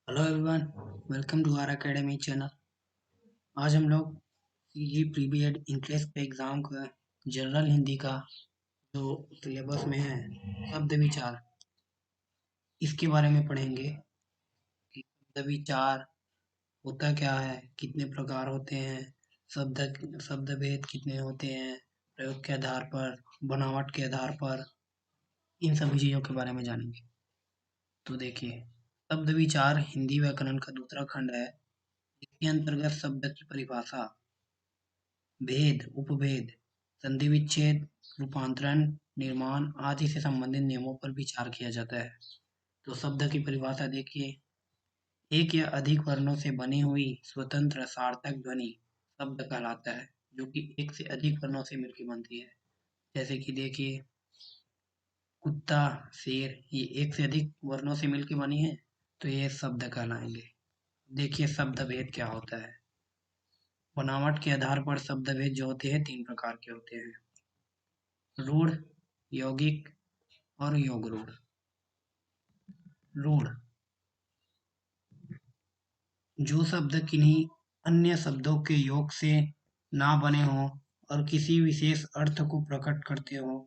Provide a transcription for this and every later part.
Hello everyone, welcome to our academy channel. आज हम लोग सीजी प्रीबीएड इंट्रेंस पे एग्जाम का जनरल हिंदी का जो सिलेबस में है शब्द विचार, इसके बारे में पढ़ेंगे कि शब्द विचार होता क्या है, कितने प्रकार होते हैं, शब्द भेद कितने होते हैं, प्रयोग के आधार पर, बनावट के आधार पर, इन सभी चीज़ों के बारे में जानेंगे। तो देखिए, शब्द विचार हिंदी व्याकरण का दूसरा खंड है। इसके अंतर्गत शब्द की परिभाषा, भेद, उपभेद, संधि विच्छेद, रूपांतरण, निर्माण आदि से संबंधित नियमों पर विचार किया जाता है। तो शब्द की परिभाषा देखिए, एक या अधिक वर्णों से बनी हुई स्वतंत्र सार्थक ध्वनि शब्द कहलाता है, जो कि एक से अधिक वर्णों से मिलकर बनती है। जैसे कि देखिए, कुत्ता, शेर, ये एक से अधिक वर्णों से मिलकर बनी है, तो ये शब्द कहलाएंगे। देखिए शब्द भेद क्या होता है। बनावट के आधार पर शब्द भेद जो होते हैं तीन प्रकार के होते हैं: रूढ़, यौगिक और योग रूढ़। रूढ़ जो शब्द किन्हीं अन्य शब्दों के योग से ना बने हों और किसी विशेष अर्थ को प्रकट करते हों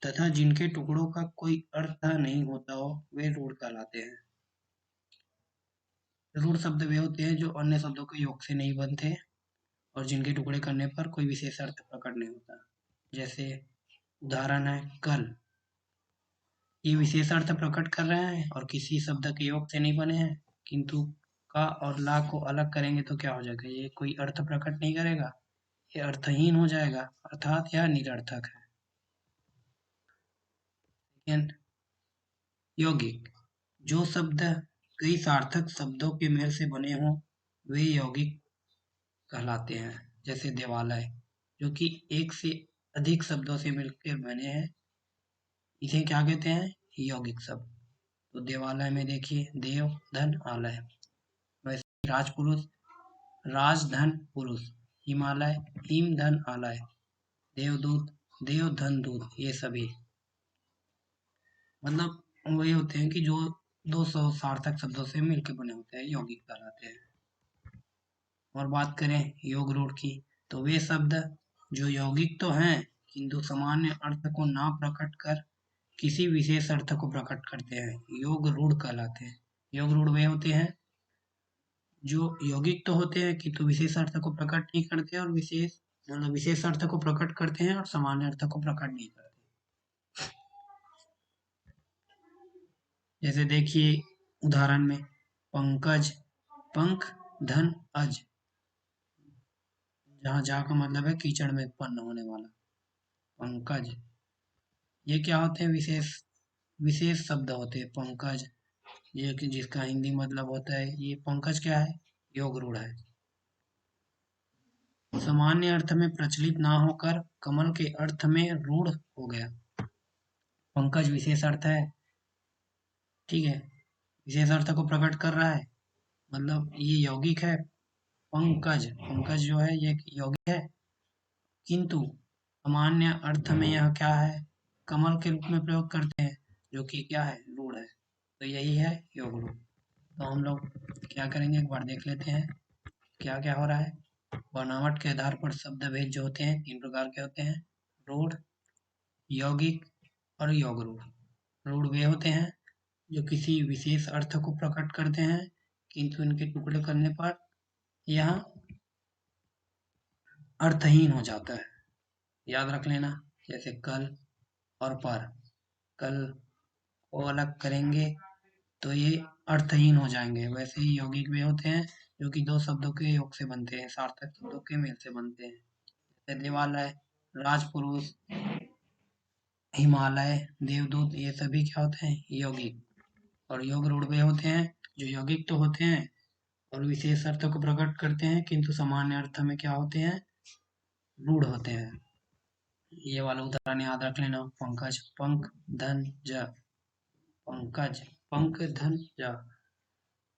तथा जिनके टुकड़ों का कोई अर्थ नहीं होता हो, वे रूढ़ कहलाते हैं। रूढ़ शब्द वे होते हैं जो अन्य शब्दों के योग से नहीं बनते और जिनके टुकड़े करने पर कोई विशेष अर्थ प्रकट नहीं होता। जैसे उदाहरण है कल, ये विशेष अर्थ प्रकट कर रहे हैं और किसी शब्द के योग से नहीं बने हैं, किंतु का और ला को अलग करेंगे तो क्या हो जाएगा, ये कोई अर्थ प्रकट नहीं करेगा, ये अर्थहीन हो जाएगा, अर्थात यह निरर्थक है। लेकिन यौगिक जो शब्द कई सार्थक शब्दों के मेल से बने हों, वे यौगिक कहलाते हैं। जैसे देवालय, जो कि एक से अधिक शब्दों से मिलकर बने हैं, इसे क्या कहते हैं, यौगिक शब्द। तो देवालय में देखिए देव, धन, आलय। वैसे राजपुरुष, राज, धन, पुरुष। हिमालय, हिम, धन, आलय। देवदूत, देव, धन, दूत, ये सभी मतलब वही होते हैं कि जो 200 सार्थक शब्दों से मिलकर बने होते हैं, यौगिक कहलाते हैं। और बात करें योग रूढ़ की, तो वे शब्द जो यौगिक तो हैं किंतु सामान्य अर्थ को ना प्रकट कर किसी विशेष अर्थ को प्रकट करते हैं, योग रूढ़ कहलाते हैं। योग रूढ़ वे होते हैं जो यौगिक तो होते हैं किंतु विशेष अर्थ को प्रकट नहीं करते और विशेष अर्थ को प्रकट करते हैं और सामान्य अर्थ को प्रकट नहीं करते। जैसे देखिए उदाहरण में पंकज, पंख, धन, अज, जहाँ जा का मतलब है कीचड़ में उत्पन्न होने वाला। पंकज, ये क्या होते हैं, विशेष विशेष शब्द होते हैं पंकज, ये कि जिसका हिंदी मतलब होता है, ये पंकज क्या है, योग रूढ़ है। सामान्य अर्थ में प्रचलित ना होकर कमल के अर्थ में रूढ़ हो गया। पंकज विशेष अर्थ है, ठीक है, विशेष अर्थ को प्रकट कर रहा है, मतलब ये यौगिक है। पंकज, पंकज जो है ये यौगिक है, किंतु सामान्य अर्थ में यह क्या है, कमल के रूप में प्रयोग करते हैं, जो कि क्या है, रूढ़ है। तो यही है योग रूढ़। तो हम लोग क्या करेंगे, एक बार देख लेते हैं क्या क्या हो रहा है। बनावट के आधार पर शब्द भेद जो होते हैं तीन प्रकार के होते हैं: रूढ़, यौगिक और योग रूढ़। रूढ़ वे होते हैं जो किसी विशेष अर्थ को प्रकट करते हैं किंतु इनके टुकड़े करने पर यह अर्थहीन हो जाता है। याद रख लेना, जैसे कल और पर, कल को अलग करेंगे तो ये अर्थहीन हो जाएंगे। वैसे ही यौगिक वे होते हैं जो कि दो शब्दों के योग से बनते हैं, सार्थक शब्दों के मेल से बनते हैं। जैसे देवालय, राजपुरुष, हिमालय, देवदूत, ये सभी क्या होते हैं, यौगिक। और योग रूढ़ वे होते हैं जो यौगिक तो होते हैं और विशेष अर्थ को प्रकट करते हैं किंतु सामान्य अर्थ में क्या होते हैं, रूढ़ होते हैं। ये वाला उदाहरण याद रख लेना, पंकज, पंख, धन, ज। पंकज, पंख, धन, ज।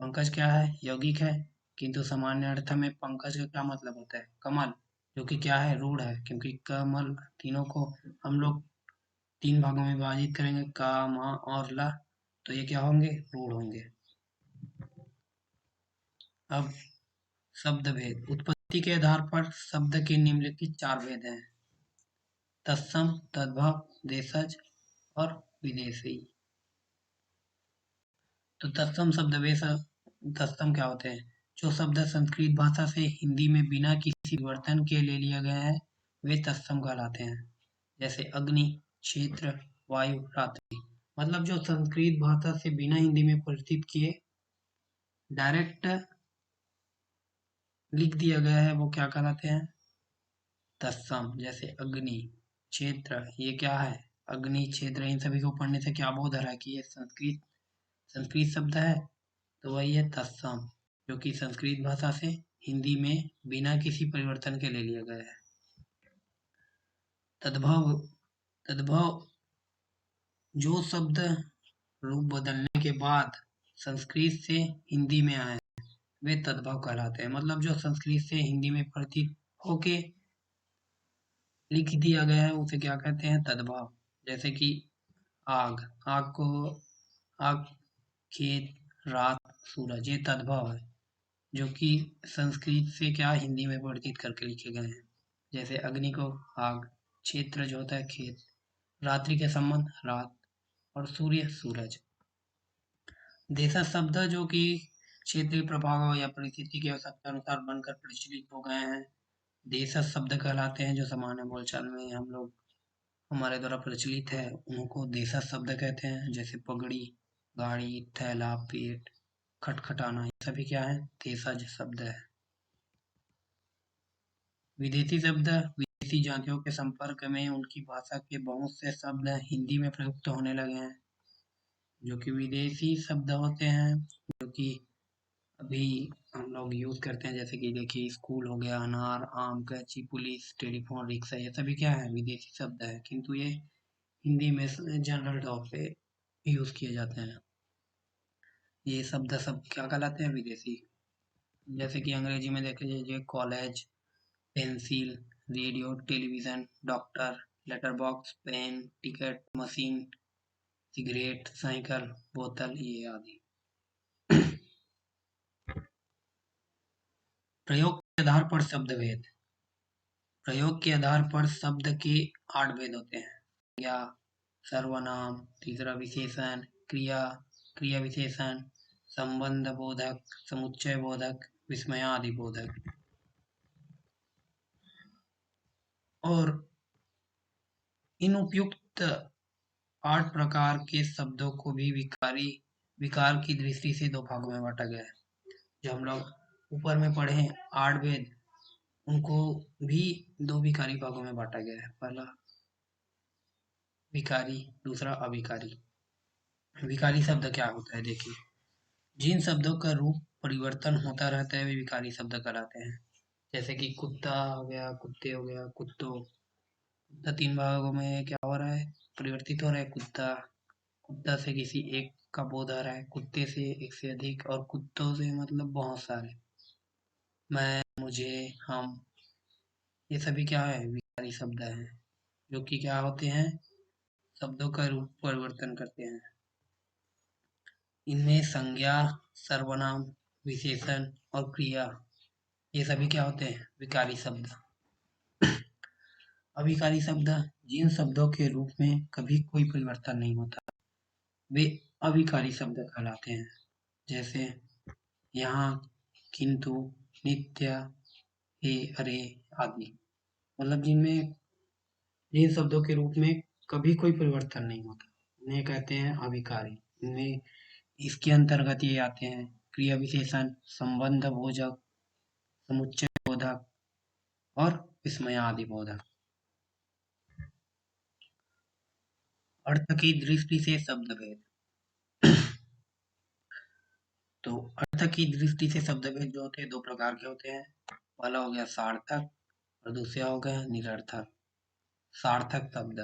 पंकज क्या है, यौगिक है, किंतु सामान्य अर्थ में पंकज का क्या मतलब होता है, कमल, जो कि क्या है, रूढ़ है। क्योंकि कमल तीनों को हम लोग तीन भागों में विभाजित करेंगे, का, मा और ला, तो ये क्या होंगे, रूढ़ होंगे। अब शब्द भेद। उत्पत्ति के आधार पर शब्द के निम्नलिखित 4 भेद हैं: तत्सम, तद्भव, देशज और विदेशी। तो तत्सम शब्द वे तत्सम क्या होते हैं? जो शब्द संस्कृत भाषा से हिंदी में बिना किसी परिवर्तन के ले लिया गया है, वे तत्सम कहलाते हैं। जैसे अग्नि, क्षेत्र, वायु, रात्रि। मतलब जो संस्कृत भाषा से बिना हिंदी में परिवर्तित किए डायरेक्ट लिख दिया गया है, वो क्या कहलाते हैं? तत्सम। जैसे अग्नि, क्षेत्र, ये क्या है? अग्नि, क्षेत्र, इन सभी को पढ़ने से क्या बोध हो रहा है कि ये संस्कृत शब्द है? तो वही है तत्सम, जो कि संस्कृत भाषा से हिंदी में बिना किसी परिवर्तन के ले लिया गया है। तद्भव। तद्भव जो शब्द रूप बदलने के बाद संस्कृत से हिंदी में आए, वे तद्भव कहलाते हैं। मतलब जो संस्कृत से हिंदी में परिवर्तित होके लिख दिया गया है, उसे क्या कहते हैं? तद्भव। जैसे कि आग, आग को आग, खेत, रात, सूरज, ये तद्भव है, जो कि संस्कृत से क्या हिंदी में परिवर्तित करके लिखे गए हैं। जैसे अग्नि को आग, क्षेत्र जो होता है खेत, रात्रि के संबंध रात और सूर्य सूरज। देशज शब्द जो कि क्षेत्रीय प्रभाव या परिस्थिति की आवश्यकता अनुसार बनकर प्रचलित हो गए हैं, देशज शब्द कहलाते हैं। जो सामान्य बोलचाल में हम लोग हमारे द्वारा प्रचलित है, उनको देशज शब्द कहते हैं। जैसे पगड़ी, गाड़ी, थैला, पेट, खटखटाना, ये सभी क्या है? देशज शब्द है। विदेशी शब्द विदेशी जातियों के संपर्क में उनकी भाषा के बहुत से शब्द हिंदी में प्रयुक्त होने लगे हैं, जो कि विदेशी शब्द होते हैं, जो कि अभी हम लोग यूज करते हैं। जैसे कि देखिए, स्कूल हो गया, अनार, आम, कैंची, पुलिस, टेलीफोन, रिक्शा, ये सभी क्या है? विदेशी शब्द है, किंतु ये हिंदी में जनरल टॉक पे यूज किए जाते हैं। ये शब्द सब क्या कहलाते हैं? विदेशी। जैसे कि अंग्रेजी में देख लीजिए, college, pencil, radio, television, doctor, letter box, pen, ticket, machine, cigarette, cycle, बोतल, ये आदि। प्रयोग के आधार पर शब्द भेद। प्रयोग के आधार पर शब्द के 8 भेद होते हैं। संज्ञा, सर्वनाम, तीसरा विशेषण, क्रिया, क्रिया विशेषण, संबंध बोधक, समुच्चय बोधक, विस्मयादि बोधक। और इन उपयुक्त 8 प्रकार के शब्दों को भी विकार की दृष्टि से 2 भागों में बांटा गया है। जो हम लोग ऊपर में पढ़े हैं 8 भेद, उनको भी 2 विकारी भागों में बांटा गया है। पहला विकारी, दूसरा अविकारी। विकारी शब्द क्या होता है? देखिए, जिन शब्दों का रूप परिवर्तन होता रहता है, वे विकारी शब्द कहलाते हैं। जैसे कि कुत्ता हो गया, कुत्ते हो गया, कुत्तों। कुत्ता 3 भागों में क्या हो रहा है? परिवर्तित हो रहा है। कुत्ता, कुत्ता से किसी एक का बोध आ रहा है, कुत्ते से एक से अधिक, और कुत्तों से मतलब बहुत सारे। मैं, मुझे, हम, ये सभी क्या है? विकारी शब्द हैं, जो कि क्या होते हैं? शब्दों का रूप परिवर्तन करते हैं। इनमें संज्ञा, सर्वनाम, विशेषण और क्रिया, ये सभी क्या होते हैं? विकारी शब्द। अविकारी शब्द जिन शब्दों के रूप में कभी कोई परिवर्तन नहीं होता, वे अविकारी शब्द कहलाते हैं। जैसे यहाँ, किंतु, नित्य, हे, अरे आदि। मतलब जिन शब्दों के रूप में कभी कोई परिवर्तन नहीं होता, उन्हें कहते हैं अविकारी। इनमें इसके अंतर्गत ये आते हैं क्रिया विशेषण, संबंध बोधक, समुच्चय बोधक और विस्मयादि बोधक। अर्थ की दृष्टि से शब्द भेद। तो अर्थ की दृष्टि से शब्द भेद जो होते हैं 2 प्रकार के होते हैं। पहला हो गया सार्थक और दूसरा हो गया निरर्थक। सार्थक शब्द,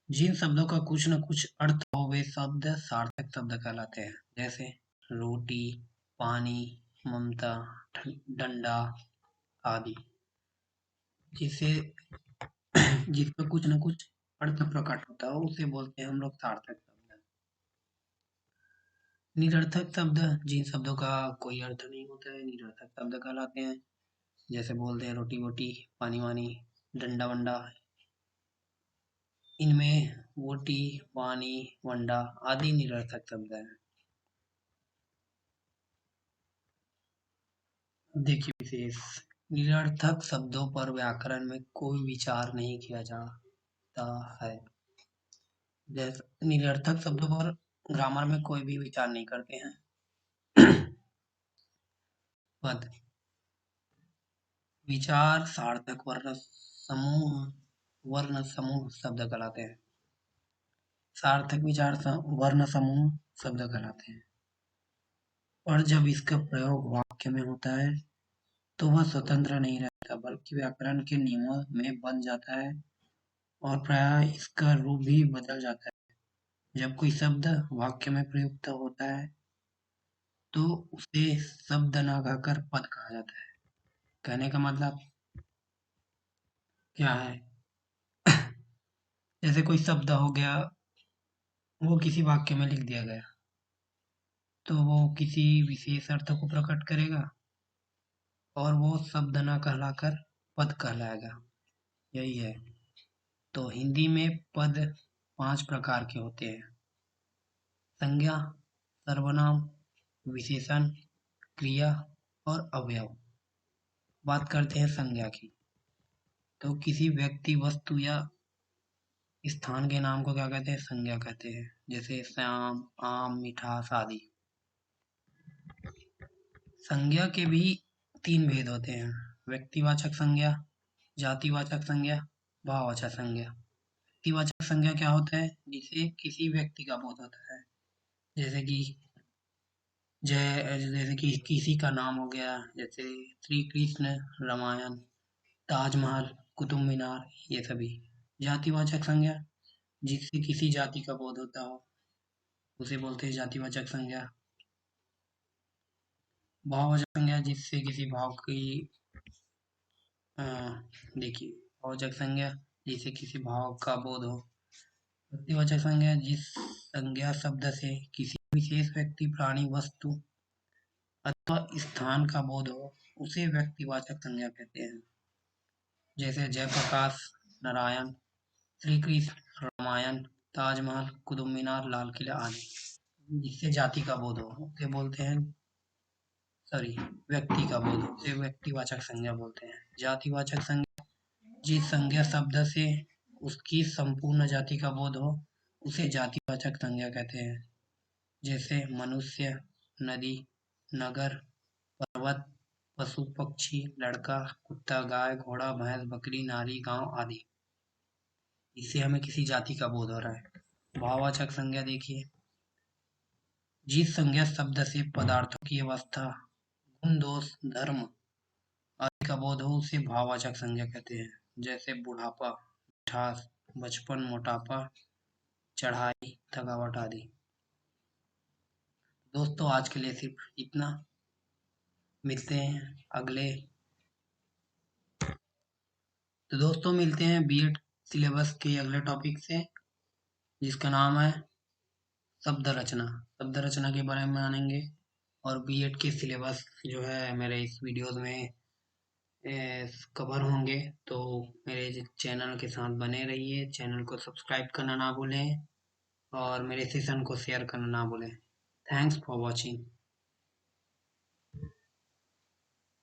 जिन शब्दों का कुछ न कुछ अर्थ हो, वे शब्द सार्थक शब्द कहलाते हैं। जैसे रोटी, पानी, ममता, डंडा आदि। जिसे जिसका कुछ न कुछ अर्थ प्रकट होता है, उसे बोलते हैं हम लोग सार्थक शब्द। निरर्थक शब्द जिन शब्दों का कोई अर्थ नहीं होता है निरर्थक शब्द कहलाते हैं। जैसे बोलते हैं रोटी वोटी, पानी वानी, डंडा वंडा। इनमें वोटी, पानी, वंडा आदि निरर्थक शब्द हैं। देखिए विशेष, निरर्थक शब्दों पर व्याकरण में कोई विचार नहीं किया जाता है। जैसे निरर्थक शब्दों पर ग्रामर में कोई भी विचार नहीं करते हैं। पद, विचार सार्थक वर्ण समूह शब्द कहलाते हैं। सार्थक विचार वर्ण समूह शब्द कहलाते हैं। और जब इसका प्रयोग वाक्य में होता है तो वह स्वतंत्र नहीं रहता बल्कि व्याकरण के नियमों में बन जाता है और प्रायः इसका रूप भी बदल जाता है। जब कोई शब्द वाक्य में प्रयुक्त होता है तो उसे शब्द न कहकर पद कहा जाता है। कहने का मतलब क्या है? जैसे कोई शब्द हो गया, वो किसी वाक्य में लिख दिया गया तो वो किसी विशेष अर्थ को प्रकट करेगा और वो शब्द न कहलाकर पद कहलाएगा। यही है। तो हिंदी में पद 5 प्रकार के होते हैं: संज्ञा, सर्वनाम, विशेषण, क्रिया और अवयव। बात करते हैं संज्ञा की। तो किसी व्यक्ति, वस्तु या स्थान के नाम को क्या कहते हैं? संज्ञा कहते हैं। जैसे श्याम, आम, मिठास आदि। संज्ञा के भी 3 भेद होते हैं: व्यक्तिवाचक संज्ञा, जातिवाचक संज्ञा, भाववाचक संज्ञा। व्यक्तिवाचक संज्ञा क्या होता है? जिसे किसी व्यक्ति का बोध होता है। जैसे कि जैसे कि किसी का नाम हो गया, जैसे श्री कृष्ण, रामायण, ताजमहल, कुतुब मीनार, ये सभी। जातिवाचक संज्ञा, जिससे किसी जाति का बोध होता हो उसे बोलते हैं जातिवाचक संज्ञा। भाववाचक संज्ञा, जिससे किसी भाव की देखिए, भाववाचक संज्ञा जिससे किसी भाव का बोध हो। व्यक्तिवाचक संज्ञा, जिस संज्ञा शब्द से किसी विशेष व्यक्ति, प्राणी, वस्तु अथवा स्थान का बोध हो उसे व्यक्तिवाचक संज्ञा कहते हैं। जैसे जयप्रकाश, नारायण, श्री कृष्ण, रामायण, ताजमहल, कुतुब मीनार, लाल किला आदि। जिससे जाति का बोध हो उसे बोलते हैं व्यक्ति का बोध हो उसे व्यक्तिवाचक संज्ञा बोलते हैं। जातिवाचक संज्ञा, जिस संज्ञा शब्द से उसकी संपूर्ण जाति का बोध हो उसे जातिवाचक संज्ञा कहते हैं। जैसे मनुष्य, नदी, नगर, पर्वत, पशु पक्षी, लड़का, कुत्ता, गाय, घोड़ा, भैंस, बकरी, नारी, गांव आदि। इससे हमें किसी जाति का बोध हो रहा है। भाववाचक संज्ञा देखिए, जिस संज्ञा शब्द से पदार्थों की अवस्था, गुण, दोष, धर्म आदि का बोध हो उसे भाववाचक संज्ञा कहते हैं। जैसे बुढ़ापा, मिठास, बचपन, मोटापा, चढ़ाई, थकावट आदि। दोस्तों आज के लिए सिर्फ इतना। मिलते हैं अगले तो दोस्तों मिलते हैं बीएड सिलेबस के अगले टॉपिक से, जिसका नाम है शब्द रचना। शब्द रचना के बारे में जानेंगे और बीएड के सिलेबस जो है मेरे इस वीडियोस में कवर होंगे। तो मेरे चैनल के साथ बने रहिए, चैनल को सब्सक्राइब करना ना भूलें और मेरे सेशन को शेयर करना ना भूलें। Thanks for watching.